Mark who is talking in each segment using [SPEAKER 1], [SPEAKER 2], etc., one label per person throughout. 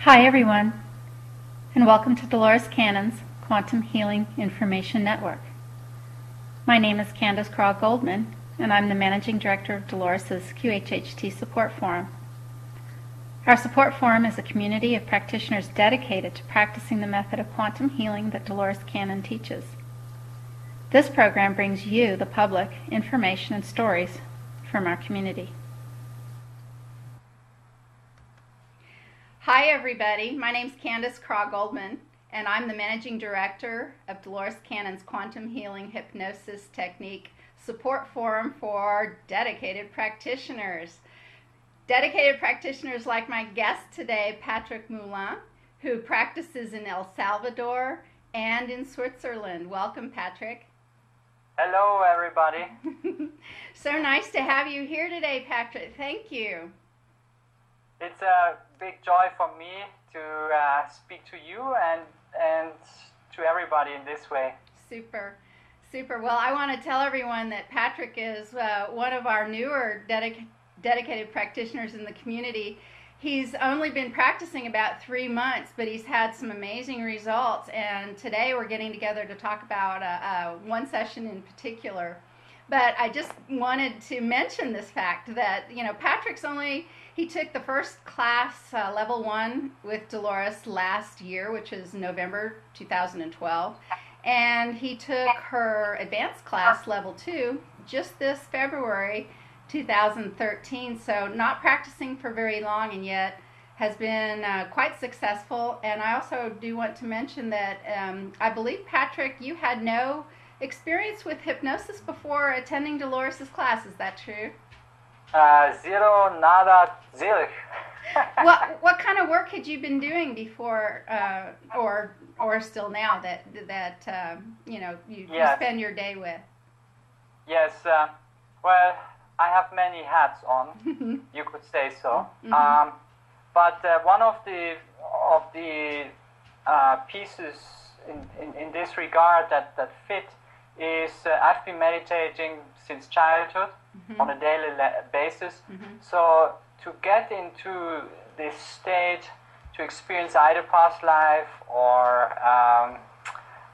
[SPEAKER 1] Hi everyone, and welcome to Dolores Cannon's Quantum Healing Information Network. My name is Candace Craw-Goldman, and I'm the Managing Director of Dolores' QHHT Support Forum. Our support forum is a community of practitioners dedicated to practicing the method of quantum healing that Dolores Cannon teaches. This program brings you, the public, information and stories from our community. Hi everybody, my name's Candace Craw-Goldman, and I'm the Managing Director of Dolores Cannon's Quantum Healing Hypnosis Technique Support Forum for dedicated practitioners. Dedicated practitioners like my guest today, Patrick Moulin, who practices in El Salvador and in Switzerland. Welcome, Patrick.
[SPEAKER 2] Hello, everybody.
[SPEAKER 1] So nice to have you here today, Patrick. Thank you.
[SPEAKER 2] It's a big joy for me to speak to you and to everybody in this way.
[SPEAKER 1] Super. Well, I want to tell everyone that Patrick is one of our newer dedicated practitioners in the community. He's only been practicing about 3 months, but he's had some amazing results. And today we're getting together to talk about one session in particular. But I just wanted to mention this fact that, Patrick's he took the first class, level 1 with Dolores last year, which is November 2012. And he took her advanced class, level 2, just this February 2013. So not practicing for very long, and yet has been quite successful. And I also do want to mention that I believe, Patrick, you had no experience with hypnosis before attending Dolores' class. Is that true?
[SPEAKER 2] Zero, nada, zilch.
[SPEAKER 1] What kind of work had you been doing before, or still now that you spend your day with?
[SPEAKER 2] Yes. Well, I have many hats on. You could say so.
[SPEAKER 1] Mm-hmm.
[SPEAKER 2] But one of the pieces in this regard that fit is I've been meditating since childhood. Mm-hmm. On a daily basis. Mm-hmm. So to get into this state, to experience either past life or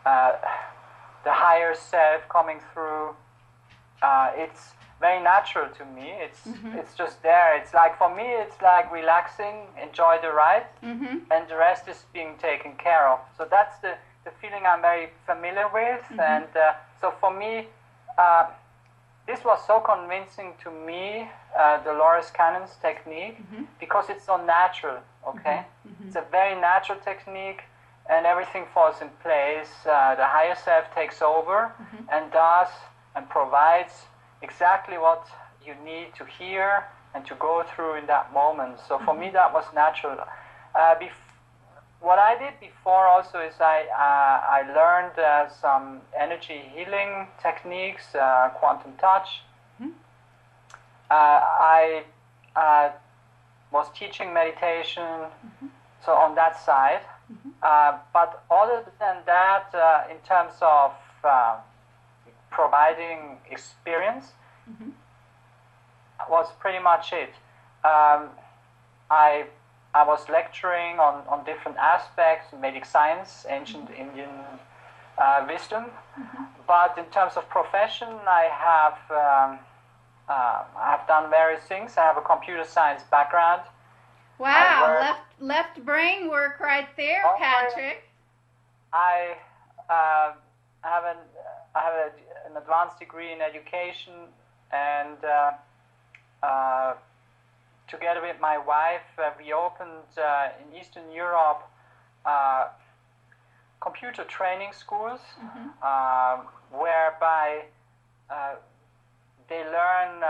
[SPEAKER 2] the higher self coming through, it's very natural to me. It's just there. It's like, for me, it's like relaxing, enjoy the ride, and the rest is being taken care of. So that's the feeling I'm very familiar with. And so for me, this was so convincing to me, Dolores Cannon's technique, because it's so natural, okay? It's a very natural technique, and everything falls in place. The higher self takes over and does and provides exactly what you need to hear and to go through in that moment. So for me, that was natural. What I did before also is I learned some energy healing techniques, quantum touch. I was teaching meditation, so on that side. But other than that, in terms of providing experience, was pretty much it. I was lecturing on different aspects, Vedic science, ancient Indian wisdom. But in terms of profession, I have done various things. I have a computer science background.
[SPEAKER 1] Wow, left brain work right there, Patrick.
[SPEAKER 2] I have an advanced degree in education, and together with my wife, we opened in Eastern Europe computer training schools, whereby they learn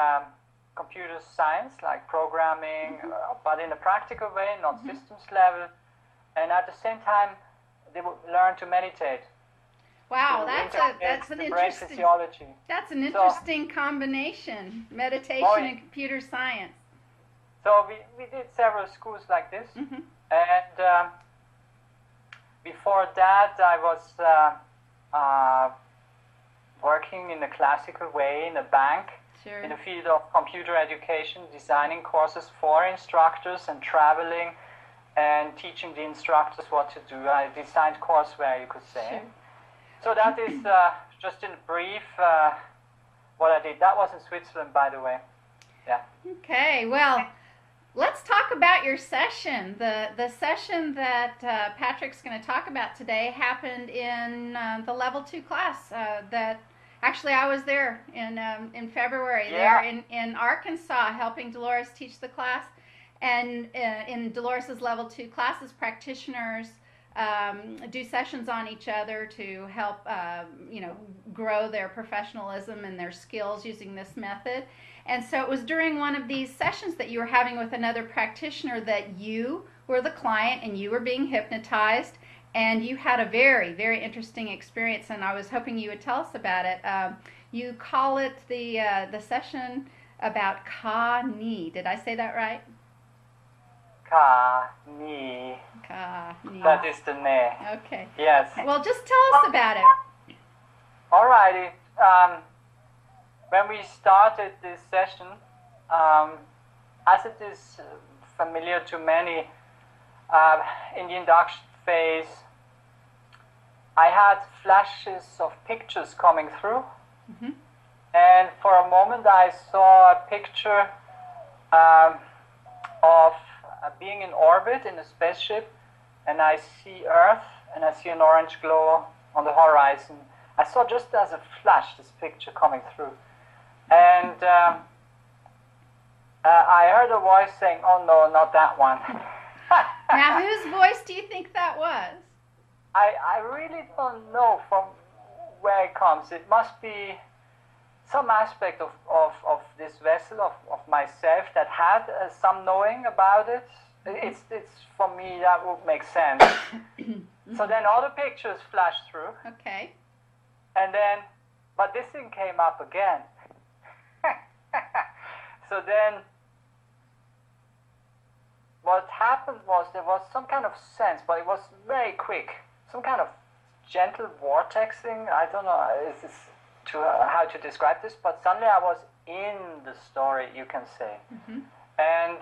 [SPEAKER 2] computer science, like programming, but in a practical way, not systems level. And at the same time, they would learn to meditate.
[SPEAKER 1] Wow, that's an interesting combination: meditation and computer science.
[SPEAKER 2] So we did several schools like this, and before that I was working in a classical way in a bank, in the field of computer education, designing courses for instructors and traveling and teaching the instructors what to do. I designed courseware, you could say.
[SPEAKER 1] Sure.
[SPEAKER 2] So that is just in brief what I did. That was in Switzerland, by the way. Yeah.
[SPEAKER 1] Okay, well, let's talk about your session. The session that Patrick's going to talk about today happened in the level 2 class that actually I was there in February there in Arkansas helping Dolores teach the class. And in Dolores's level 2 classes, practitioners do sessions on each other to help grow their professionalism and their skills using this method. And so it was during one of these sessions that you were having with another practitioner that you were the client and you were being hypnotized, and you had a very, very interesting experience, and I was hoping you would tell us about it. You call it the session about Connie. Did I say that right?
[SPEAKER 2] Connie.
[SPEAKER 1] Connie.
[SPEAKER 2] That is the name.
[SPEAKER 1] Okay.
[SPEAKER 2] Yes.
[SPEAKER 1] Well, just tell us about it.
[SPEAKER 2] Alrighty. When we started this session, as it is familiar to many, in the induction phase, I had flashes of pictures coming through. Mm-hmm. And for a moment I saw a picture of being in orbit in a spaceship, and I see Earth and I see an orange glow on the horizon. I saw just as a flash this picture coming through. And I heard a voice saying, "Oh no, not that one."
[SPEAKER 1] Now, whose voice do you think that was?
[SPEAKER 2] I really don't know from where it comes. It must be some aspect of this vessel, of myself, that had some knowing about it. It's for me, that would make sense. So then all the pictures flashed through.
[SPEAKER 1] Okay.
[SPEAKER 2] And then, but this thing came up again. So then, what happened was there was some kind of sense, but it was very quick. Some kind of gentle vortexing. I don't know how to describe this, but suddenly I was in the story, you can say. Mm-hmm. And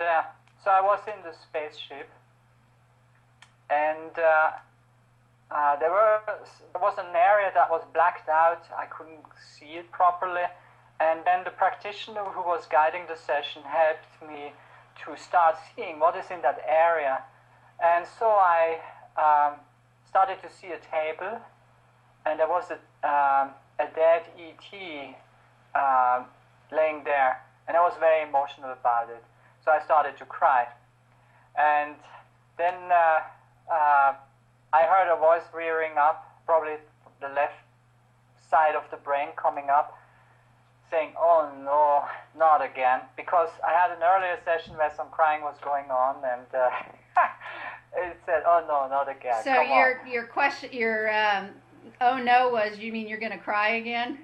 [SPEAKER 2] so I was in the spaceship, and there was an area that was blacked out. I couldn't see it properly. And then the practitioner who was guiding the session helped me to start seeing what is in that area. And so I started to see a table, and there was a dead ET laying there, and I was very emotional about it. So I started to cry. And then I heard a voice rearing up, probably the left side of the brain coming up, saying, "Oh no, not again," because I had an earlier session where some crying was going on, and it said, "Oh no, not again."
[SPEAKER 1] So your question, oh no, was, you mean you're going to cry again?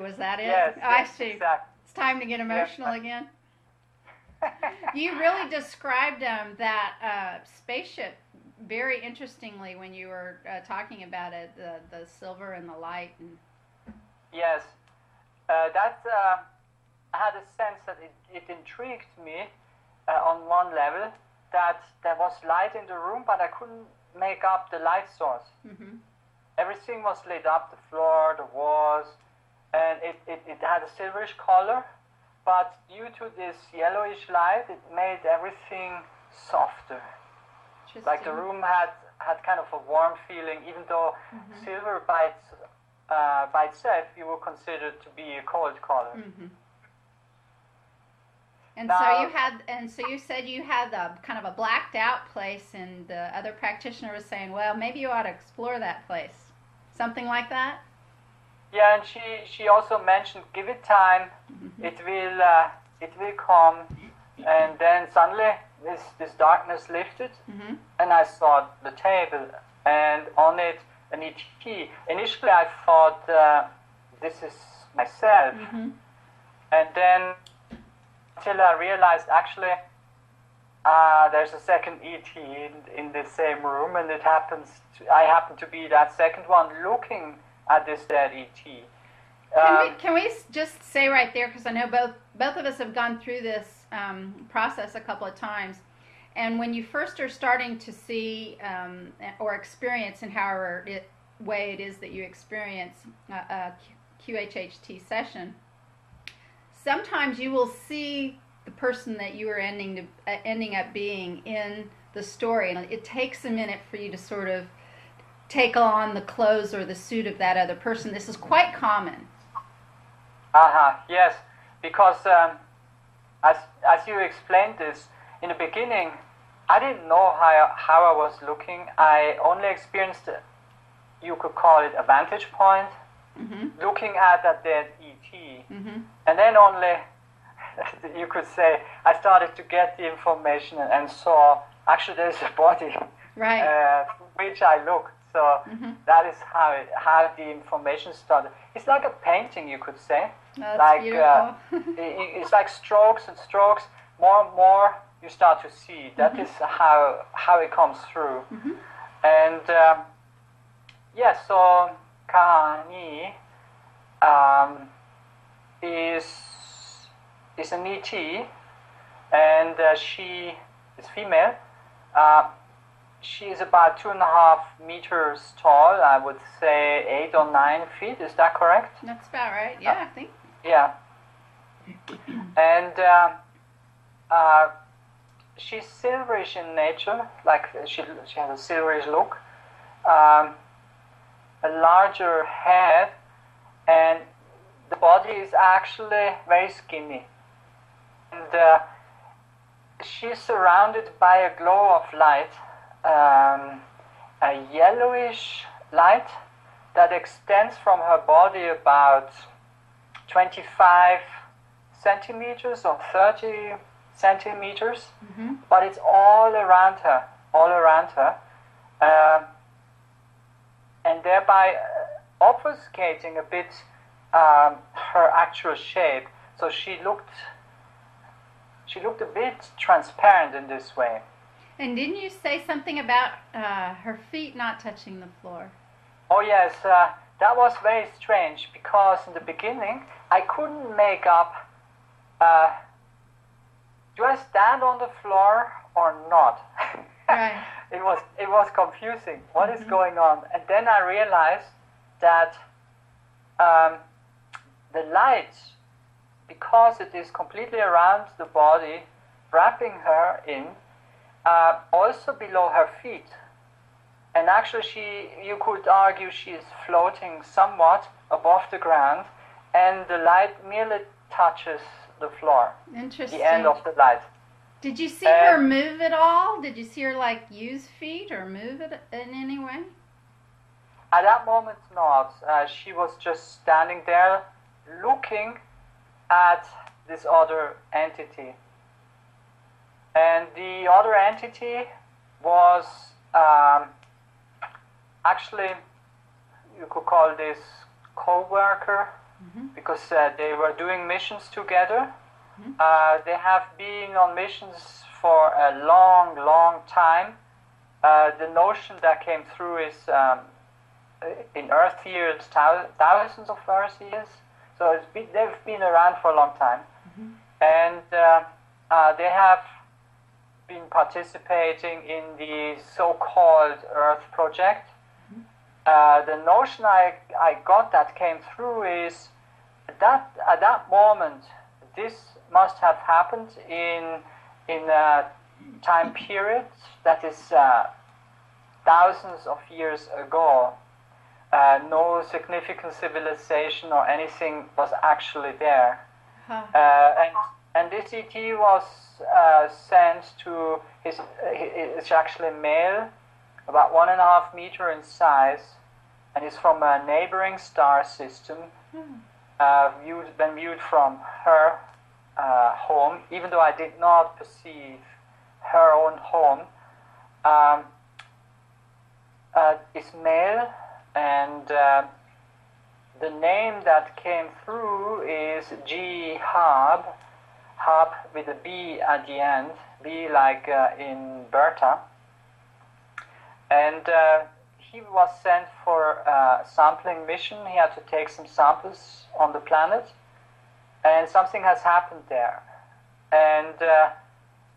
[SPEAKER 1] Was that it?
[SPEAKER 2] Yes.
[SPEAKER 1] I see.
[SPEAKER 2] Exactly.
[SPEAKER 1] It's time to get emotional again. You really described that spaceship very interestingly when you were talking about it, the silver and the light. And...
[SPEAKER 2] Yes. I had a sense that it intrigued me on one level, that there was light in the room, but I couldn't make up the light source. Mm-hmm. Everything was lit up, the floor, the walls, and it had a silverish color, but due to this yellowish light, it made everything softer. Like the room had kind of a warm feeling, even though mm-hmm. silver by itself you would consider to be a cold color. Mm-hmm.
[SPEAKER 1] And so you said you had kind of a blacked out place, and the other practitioner was saying, "Well, maybe you ought to explore that place." Something like that?
[SPEAKER 2] Yeah, and she also mentioned, give it time, mm-hmm. it will come, and then suddenly this darkness lifted, mm-hmm. and I saw the table, and on it an ET. Initially I thought, this is myself, mm-hmm. and then until I realized actually there's a second ET in the same room, and I happen to be that second one looking at this dead ET.
[SPEAKER 1] Can we just say right there, because I know both of us have gone through this process a couple of times, And when you first are starting to see or experience in however way it is that you experience a QHHT session, sometimes you will see the person that you are ending up being in the story, and it takes a minute for you to sort of take on the clothes or the suit of that other person. This is quite common.
[SPEAKER 2] Yes, because as you explained this in the beginning, I didn't know how I was looking. I only experienced, you could call it a vantage point, looking at that dead ET, and then only, you could say, I started to get the information and saw actually there's a body,
[SPEAKER 1] right,
[SPEAKER 2] which I looked. So that is how the information started. It's like a painting, you could say.
[SPEAKER 1] That's
[SPEAKER 2] like
[SPEAKER 1] beautiful.
[SPEAKER 2] It's like strokes and strokes. More and more you start to see. That is how it comes through. And yes, so Kahani is an ET, and she is female. She is about 2.5 meters tall. I would say 8 or 9 feet. Is that correct?
[SPEAKER 1] That's about right. Yeah, I think.
[SPEAKER 2] Yeah. And she's silverish in nature. Like she has a silverish look. A larger head, and the body is actually very skinny. And she's surrounded by a glow of light. A yellowish light that extends from her body about 25 centimeters or 30 centimeters, but it's all around her, and thereby obfuscating a bit her actual shape. So she looked a bit transparent in this way.
[SPEAKER 1] And didn't you say something about her feet not touching the floor?
[SPEAKER 2] Oh yes, that was very strange, because in the beginning I couldn't make up, do I stand on the floor or not?
[SPEAKER 1] Right.
[SPEAKER 2] It was confusing. What is going on? And then I realized that the light, because it is completely around the body, wrapping her in, also below her feet. And actually you could argue she is floating somewhat above the ground, and the light merely touches the floor.
[SPEAKER 1] Interesting.
[SPEAKER 2] The end of the light.
[SPEAKER 1] Did you see her move at all? Did you see her like use feet or move it in any way?
[SPEAKER 2] At that moment, not. She was just standing there looking at this other entity. And the other entity was actually, you could call this co-worker, because they were doing missions together. They have been on missions for a long, long time. The notion that came through is in Earth years, thousands of Earth years. So they've been around for a long time. And they have been participating in the so-called Earth project. The notion I got that came through is that at that moment, this must have happened in a time period that is thousands of years ago. No significant civilization or anything was actually there. And this ET was sent to it's actually male, about 1.5 meters in size, and is from a neighboring star system, viewed from her home, even though I did not perceive her own home. It's male, and the name that came through is Jihad, Hab with a B at the end, B like in Bertha. And he was sent for a sampling mission. He had to take some samples on the planet, and something has happened there. And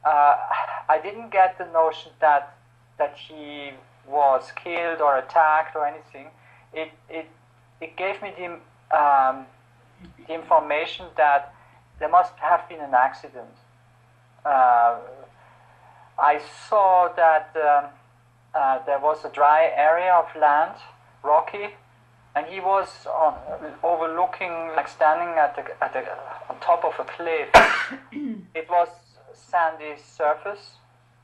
[SPEAKER 2] I didn't get the notion that he was killed or attacked or anything. It gave me the information that there must have been an accident. I saw that there was a dry area of land, rocky, and he was overlooking, like standing on top of a cliff. It was sandy surface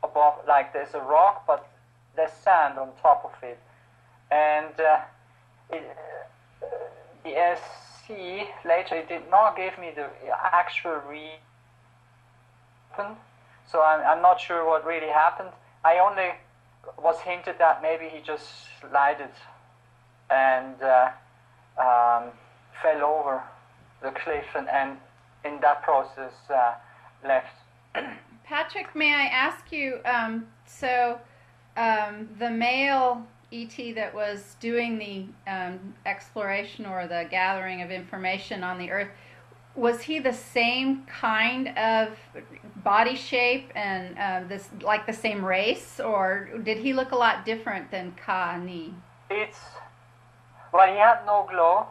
[SPEAKER 2] above, like there's a rock, but there's sand on top of it. And the SC later, it did not give me the actual reason, so I'm not sure what really happened. I only was hinted that maybe he just slided and fell over the cliff and in that process left.
[SPEAKER 1] Patrick, may I ask you, the male ET that was doing the exploration or the gathering of information on the Earth, was he the same kind of body shape and like the same race, or did he look a lot different than Connie?
[SPEAKER 2] Well, he had no glow,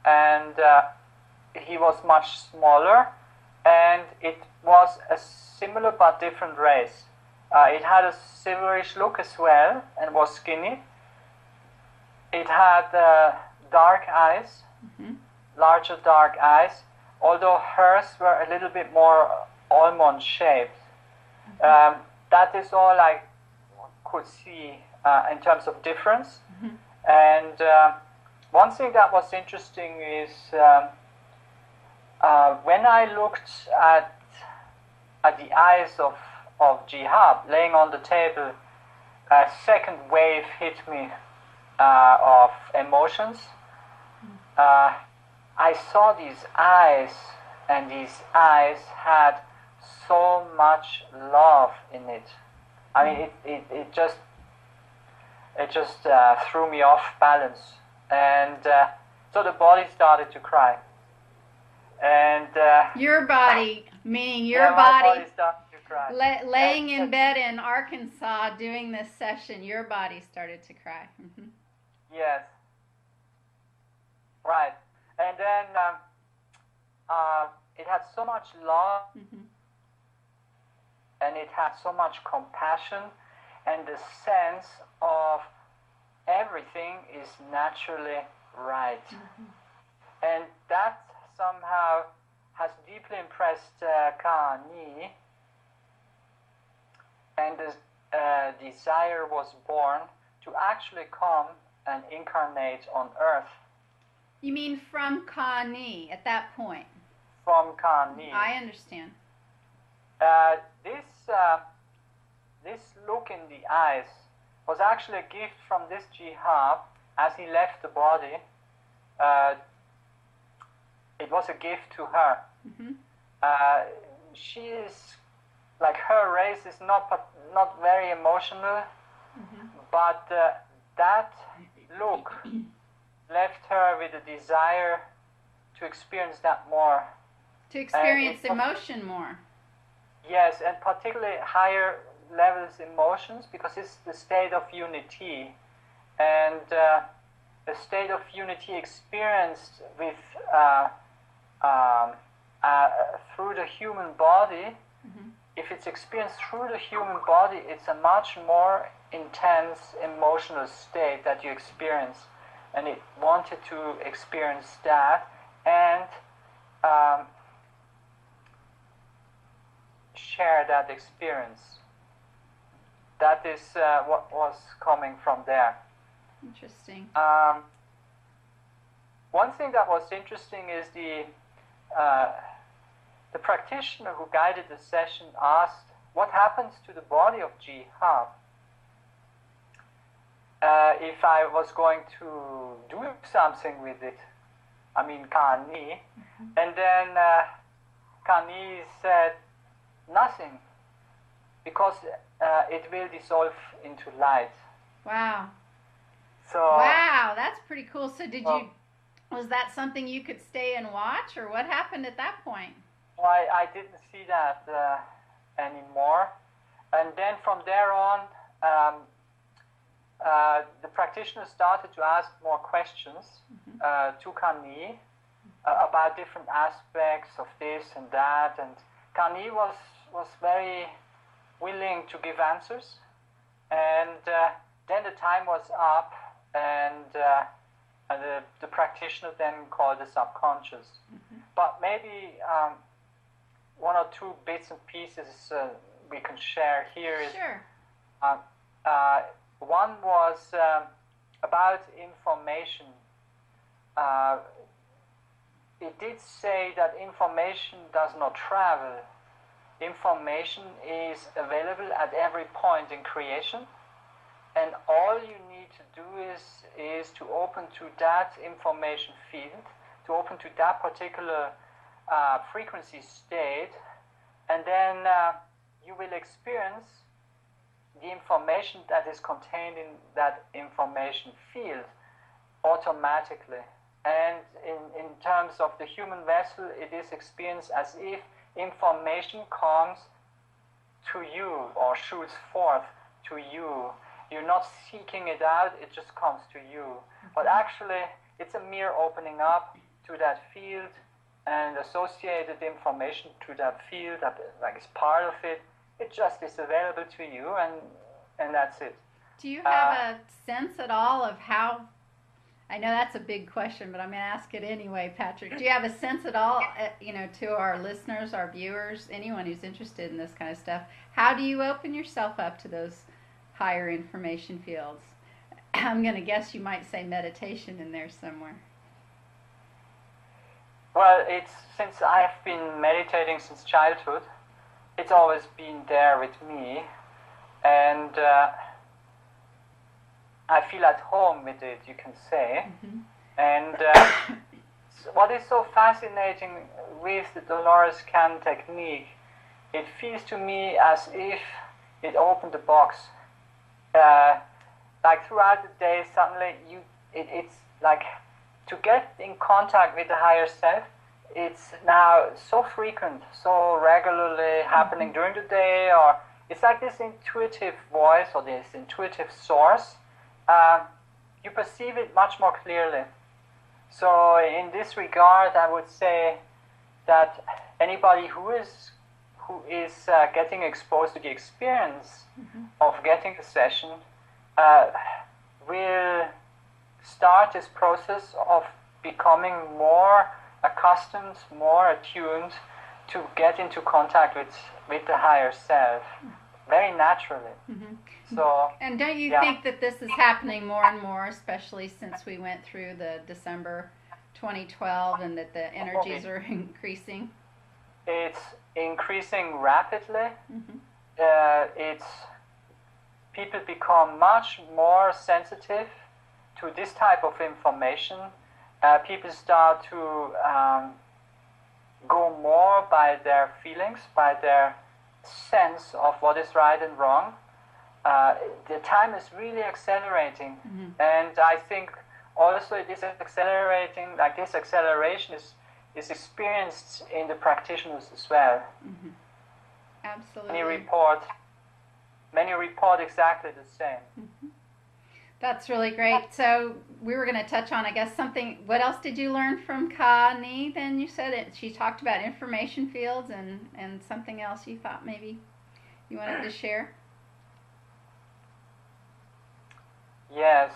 [SPEAKER 2] and he was much smaller, and it was a similar but different race. It had a silverish look as well and was skinny. It had dark eyes, larger dark eyes, although hers were a little bit more almond shaped. That is all I could see in terms of difference. And one thing that was interesting is when I looked at the eyes of Jihad laying on the table, a second wave hit me of emotions. I saw these eyes, and these eyes had so much love in it. I mean, it just threw me off balance, and so the body started to cry. And
[SPEAKER 1] your body, meaning your
[SPEAKER 2] my body started to cry.
[SPEAKER 1] Laying in bed in Arkansas doing this session, your body started to cry.
[SPEAKER 2] Yes. Right. And then it had so much love, and it had so much compassion, and the sense of everything is naturally right. And that somehow has deeply impressed Connie, and the desire was born to actually come and incarnate on Earth.
[SPEAKER 1] You mean from Connie at that point?
[SPEAKER 2] From Connie.
[SPEAKER 1] I understand.
[SPEAKER 2] This look in the eyes was actually a gift from this Jihad as he left the body. It was a gift to her. She is, like, her race is not very emotional, but that look left her with a desire to experience that more.
[SPEAKER 1] To experience emotion more.
[SPEAKER 2] Yes, and particularly higher levels emotions, because it's the state of unity, and a state of unity experienced with through the human body. If it's experienced through the human body, it's a much more intense emotional state that you experience, and it wanted to experience that and share that experience. That is what was coming from there.
[SPEAKER 1] Interesting.
[SPEAKER 2] One thing that was interesting is the practitioner who guided the session asked, what happens to the body of Jihad if I was going to do something with it? I mean, Connie. And then Connie said, nothing, because it will dissolve into light.
[SPEAKER 1] Wow.
[SPEAKER 2] So,
[SPEAKER 1] wow, that's pretty cool. So was that something you could stay and watch, or what happened at that point?
[SPEAKER 2] Well, I didn't see that anymore. And then from there on, the practitioner started to ask more questions to Connie about different aspects of this and that. And Connie was very willing to give answers. And then the time was up, and the practitioner then called the subconscious. But maybe one or two bits and pieces we can share here.
[SPEAKER 1] Sure.
[SPEAKER 2] One was about information. It did say that information does not travel. Information is available at every point in creation, and all you need to do is to open to that information field, to open to that particular frequency state, and then you will experience the information that is contained in that information field automatically. And in terms of the human vessel, it is experienced as if information comes to you or shoots forth to you. You're not seeking it out, it just comes to you. But actually, it's a mere opening up to that field and associated information to that field that like is part of it. It just is available to you, and that's it.
[SPEAKER 1] Do you have a sense at all of how, I know that's a big question, but I'm going to ask it anyway, Patrick. Do you have a sense at all, to our listeners, our viewers, anyone who's interested in this kind of stuff, how do you open yourself up to those higher information fields? I'm going to guess you might say meditation in there somewhere.
[SPEAKER 2] Well, since I've been meditating since childhood, it's always been there with me, and I feel at home with it, you can say. And what is so fascinating with the Dolores Cann technique, it feels to me as if it opened a box. Like throughout the day, suddenly it's like to get in contact with the higher self. It's now so frequent, so regularly happening during the day, or it's like this intuitive voice or this intuitive source. You perceive it much more clearly. So in this regard, I would say that anybody who is getting exposed to the experience of getting a session will start this process of becoming more accustomed, more attuned to get into contact with the higher self, very naturally. So,
[SPEAKER 1] and don't you think that this is happening more and more, especially since we went through the December 2012 and that the energies are increasing?
[SPEAKER 2] It's increasing rapidly. People become much more sensitive to this type of information. People start to go more by their feelings, by their sense of what is right and wrong. The time is really accelerating, and I think also it is accelerating, like this acceleration is experienced in the practitioners as well.
[SPEAKER 1] Absolutely.
[SPEAKER 2] Many report exactly the same.
[SPEAKER 1] That's really great. So we were going to touch on, I guess, something. What else did you learn from Connie? Then you said it. She talked about information fields and something else you thought maybe you wanted to share.
[SPEAKER 2] Yes.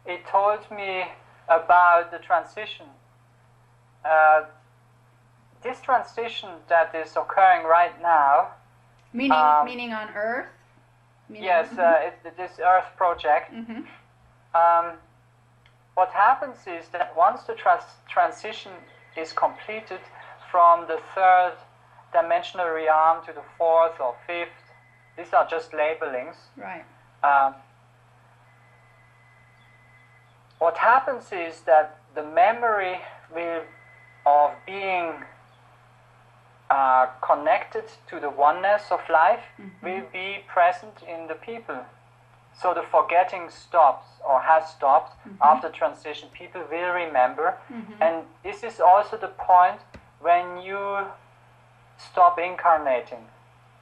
[SPEAKER 2] It told me about the transition. This transition that is occurring right now.
[SPEAKER 1] Meaning on Earth?
[SPEAKER 2] Yes, this Earth project. What happens is that once the transition is completed from the third dimensional realm to the fourth or fifth, these are just labelings.
[SPEAKER 1] Right.
[SPEAKER 2] What happens is that the memory of being connected to the oneness of life will be present in the people. So the forgetting stops or has stopped after transition. People will remember. And this is also the point when you stop incarnating,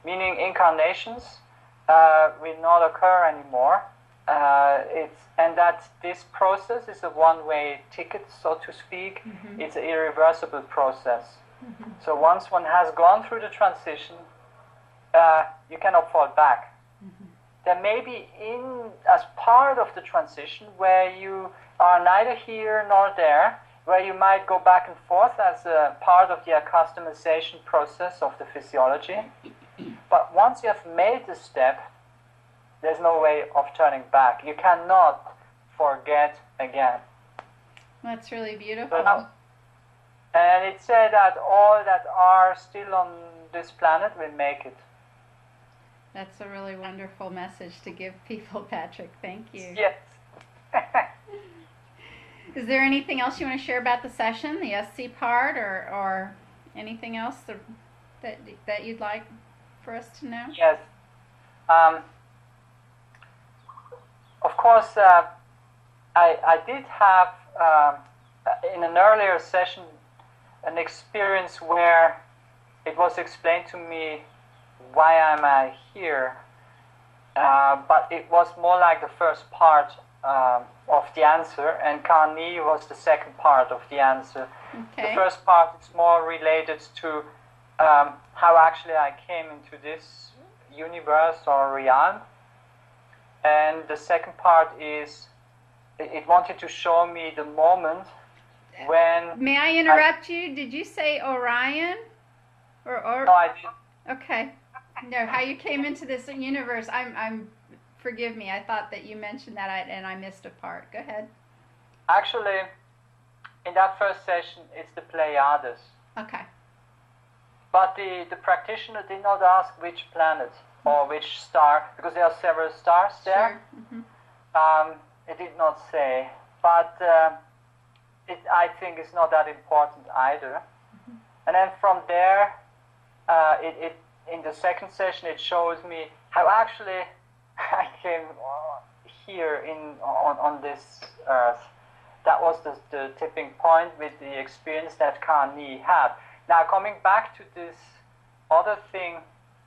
[SPEAKER 2] meaning incarnations will not occur anymore. And that this process is a one-way ticket, so to speak. Mm-hmm. It's an irreversible process. Mm-hmm. So once one has gone through the transition, you cannot fall back. Mm-hmm. There may be as part of the transition where you are neither here nor there, where you might go back and forth as a part of the accustomization process of the physiology. But once you have made the step, there's no way of turning back. You cannot forget again.
[SPEAKER 1] That's really beautiful.
[SPEAKER 2] And it said that all that are still on this planet will make it.
[SPEAKER 1] That's a really wonderful message to give people, Patrick. Thank you.
[SPEAKER 2] Yes.
[SPEAKER 1] Is there anything else you want to share about the session, the SC part, or anything else that you'd like for us to know?
[SPEAKER 2] Yes. Of course, I did have, in an earlier session, an experience where it was explained to me why am I here, but it was more like the first part of the answer, and Connie was the second part of the answer. Okay. The first part is more related to how actually I came into this universe or realm, and the second part is it wanted to show me the moment when...
[SPEAKER 1] May I interrupt you? Did you say Orion? Or
[SPEAKER 2] No, I didn't.
[SPEAKER 1] Okay. No, how you came into this universe, forgive me, I thought that you mentioned that and I missed a part. Go ahead.
[SPEAKER 2] Actually, in that first session, it's the Pleiades.
[SPEAKER 1] Okay.
[SPEAKER 2] But the practitioner did not ask which planet or which star, because there are several stars there.
[SPEAKER 1] Sure. Mm-hmm.
[SPEAKER 2] It did not say, but I think it's not that important either. Mm-hmm. And then from there, in the second session, it shows me how actually I came here on this earth. That was the tipping point with the experience that Connie had. Now, coming back to this other thing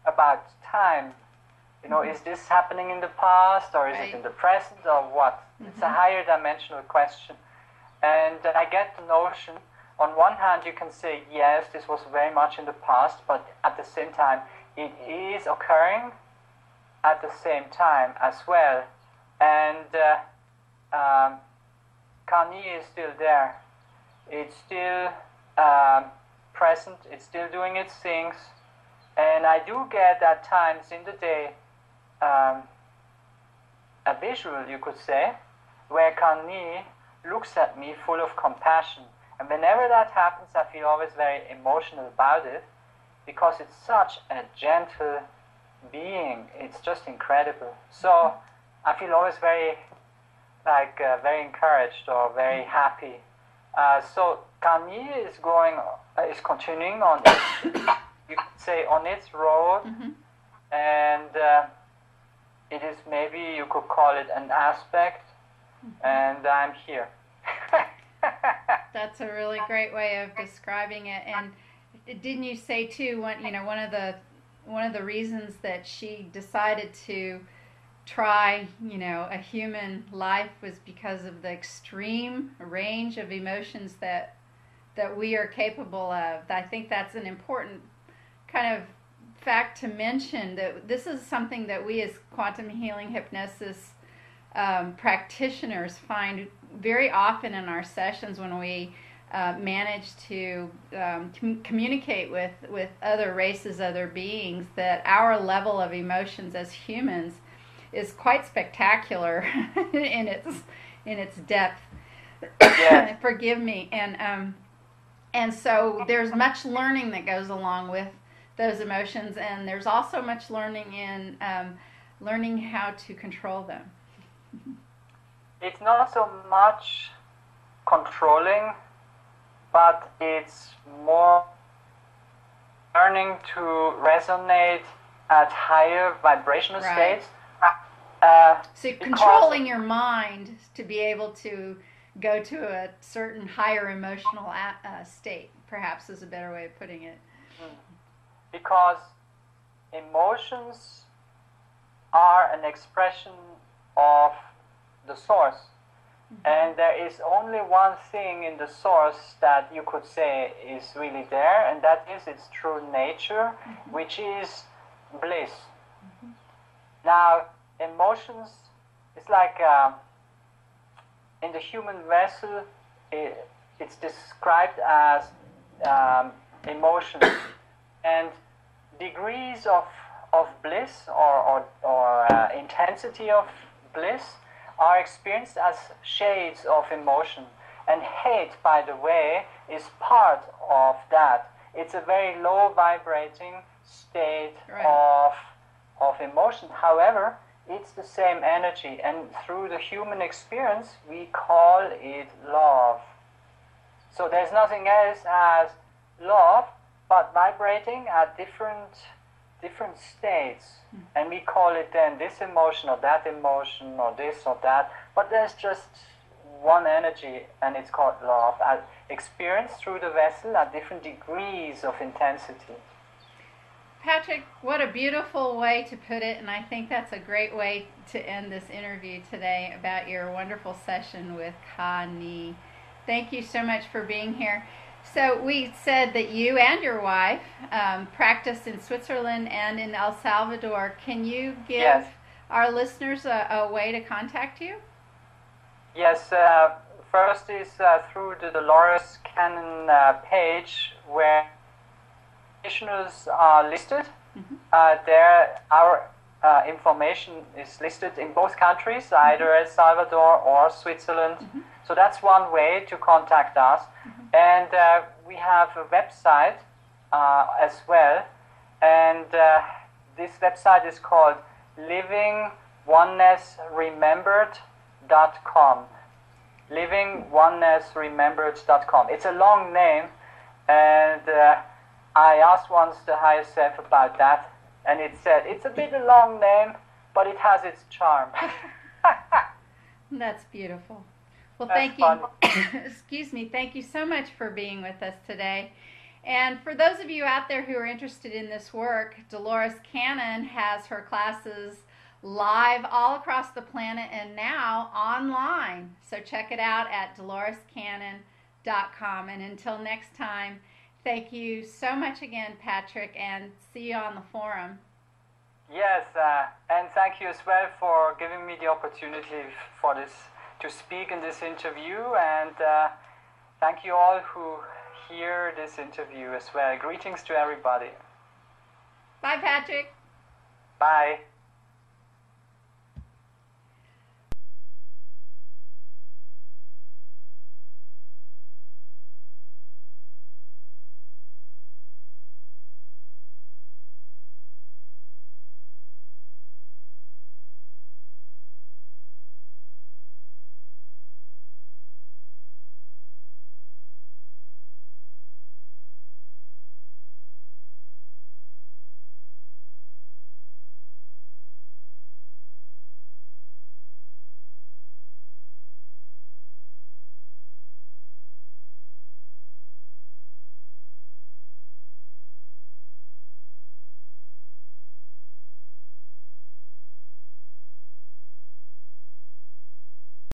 [SPEAKER 2] about time, is this happening in the past, or is it in the present, or what? Mm-hmm. It's a higher dimensional question. And I get the notion, on one hand, you can say, yes, this was very much in the past, but at the same time, it is occurring at the same time as well. And Connie is still there. It's still present, it's still doing its things. And I do get at times in the day a visual, you could say, where Connie looks at me full of compassion. And whenever that happens, I feel always very emotional about it, because it's such a gentle being. It's just incredible. So I feel always very encouraged or very happy. So Connie is continuing on its, you could say, on its road, mm-hmm. and it is, maybe you could call it an aspect, mm-hmm. and I'm here.
[SPEAKER 1] That's a really great way of describing it. And didn't you say too, one of the reasons that she decided to try, a human life was because of the extreme range of emotions that we are capable of. I think that's an important kind of fact to mention, that this is something that we as quantum healing hypnosis practitioners find very often in our sessions when we manage to communicate with other races, other beings, that our level of emotions as humans is quite spectacular in its depth.
[SPEAKER 2] Yes.
[SPEAKER 1] Forgive me. And so there's much learning that goes along with those emotions, and there's also much learning in learning how to control them.
[SPEAKER 2] It's not so much controlling, but it's more learning to resonate at higher vibrational states.
[SPEAKER 1] So controlling your mind to be able to go to a certain higher emotional state, perhaps, is a better way of putting it.
[SPEAKER 2] because emotions are an expression of the source. And there is only one thing in the source that you could say is really there, and that is its true nature, which is bliss. Now, emotions, it's like in the human vessel, it's described as emotions, and degrees of bliss or intensity of bliss are experienced as shades of emotion. And hate, by the way, is part of that. It's a very low vibrating state of emotion. However, it's the same energy, and through the human experience we call it love. So there's nothing else as love but vibrating at different states, and we call it then this emotion or that emotion or this or that, but there's just one energy, and it's called love, experienced through the vessel at different degrees of intensity.
[SPEAKER 1] Patrick, what a beautiful way to put it, and I think that's a great way to end this interview today about your wonderful session with Connie. Thank you so much for being here. So we said that you and your wife practice in Switzerland and in El Salvador. Can you give our listeners a way to contact you?
[SPEAKER 2] Yes. First is through the Dolores Cannon page, where practitioners are listed. There, our information is listed in both countries, either El Salvador or Switzerland. So that's one way to contact us. And we have a website as well, and this website is called livingonenessremembered.com. livingonenessremembered.com. It's a long name, and I asked once the higher self about that, and it said, it's a bit a long name, but it has its charm.
[SPEAKER 1] That's beautiful. Well,
[SPEAKER 2] That's
[SPEAKER 1] thank you. Excuse me. Thank you so much for being with us today. And for those of you out there who are interested in this work, Dolores Cannon has her classes live all across the planet and now online. So check it out at dolorescannon.com. And until next time, thank you so much again, Patrick, and see you on the forum.
[SPEAKER 2] Yes, and thank you as well for giving me the opportunity for this to speak in this interview, and thank you all who hear this interview as well. Greetings to everybody.
[SPEAKER 1] Bye, Patrick.
[SPEAKER 2] Bye.